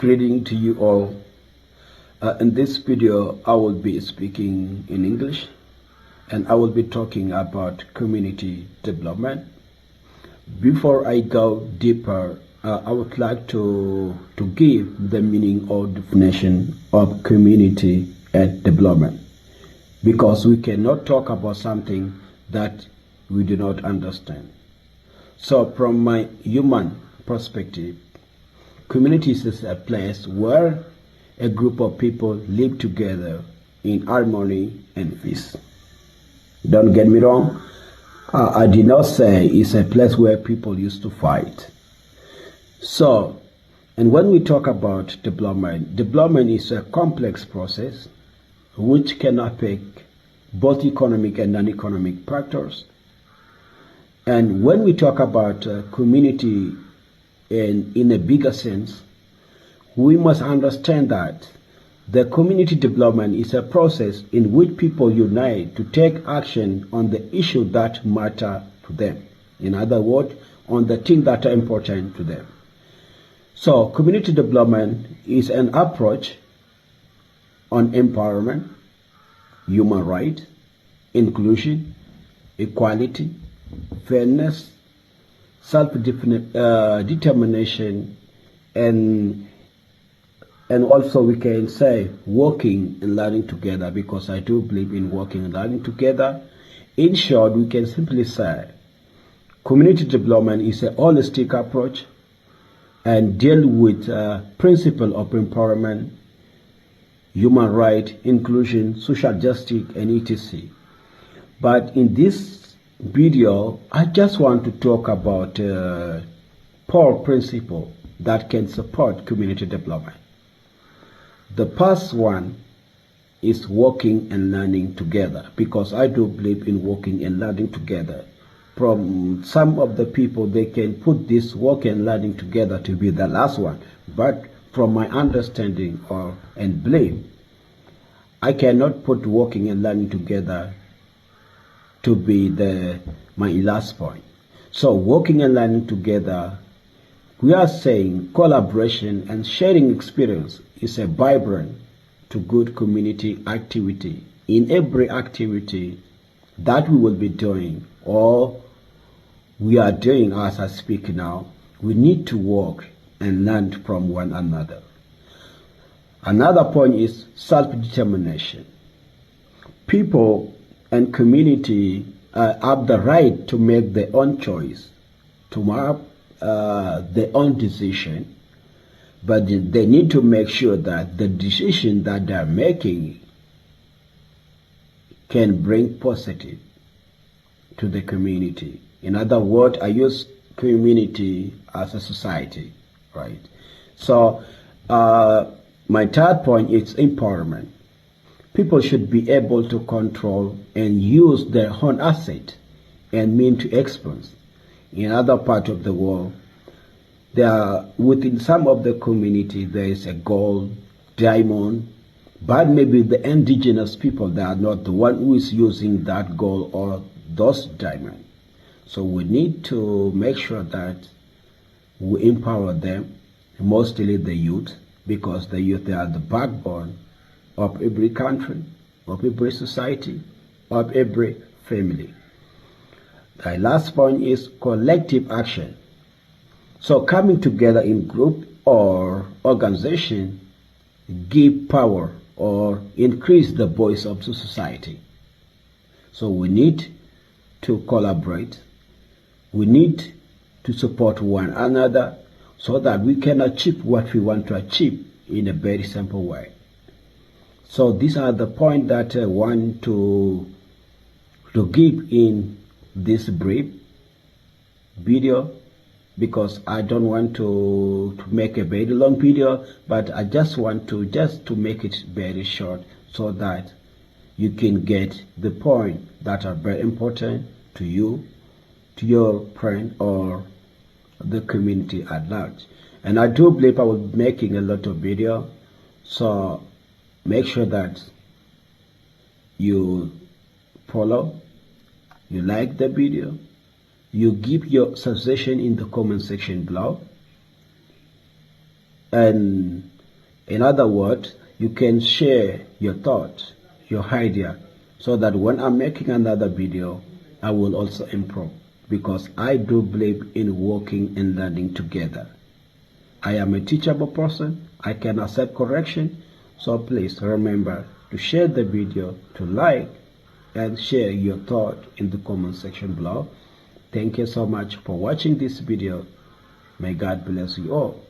Greeting to you all. In this video, I will be speaking in English and I will be talking about community development. Before I go deeper, I would like to give the meaning or definition of community and development, because we cannot talk about something that we do not understand. So from my human perspective, communities is a place where a group of people live together in harmony and peace. Don't get me wrong. I did not say it's a place where people used to fight. So, and when we talk about development is a complex process which can affect both economic and non-economic factors. And when we talk about community in a bigger sense, we must understand that the community development is a process in which people unite to take action on the issue that matter to them. In other words, on the things that are important to them. So community development is an approach on empowerment, human rights, inclusion, equality, fairness, self-determination, and also we can say working and learning together, because I do believe in working and learning together. In short, we can simply say community development is a holistic approach and deal with principle of empowerment, human rights, inclusion, social justice, and etc. But in this video, I just want to talk about 4 principles that can support community development. The first one is working and learning together, because I do believe in working and learning together. From some of the people, they can put this work and learning together to be the last one. But from my understanding and belief, I cannot put working and learning together to be my last point. So working and learning together, we are saying collaboration and sharing experience is a vibrant to good community activity. In every activity that we will be doing or we are doing as I speak now, we need to work and learn from one another. Another point is self-determination. People and community have the right to make their own choice, to have their own decision, but they need to make sure that the decision that they are making can bring positive to the community. In other words, I use community as a society, right? So my third point is empowerment. People should be able to control and use their own asset and mean to experience. In other parts of the world, within some of the community, there is a gold, diamond, but maybe the indigenous people, they are not the one who is using that gold or those diamonds. So we need to make sure that we empower them, mostly the youth, because the youth, they are the backbone of every country, of every society, of every family. The last point is collective action. So coming together in group or organization give power or increase the voice of the society. So we need to collaborate. We need to support one another so that we can achieve what we want to achieve in a very simple way. So these are the points that I want to give in this brief video, because I don't want to make a very long video, but I just want to make it very short so that you can get the point that are very important to you, to your friend, or the community at large. And I do believe I will be making a lot of video, so make sure that you follow, you like the video, you give your suggestion in the comment section below, and In other words, you can share your thoughts, your idea, so that when I'm making another video, I will also improve, because I do believe in working and learning together. I am a teachable person. I can accept correction. So please remember to share the video, to like, and share your thought in the comment section below. Thank you so much for watching this video. May God bless you all.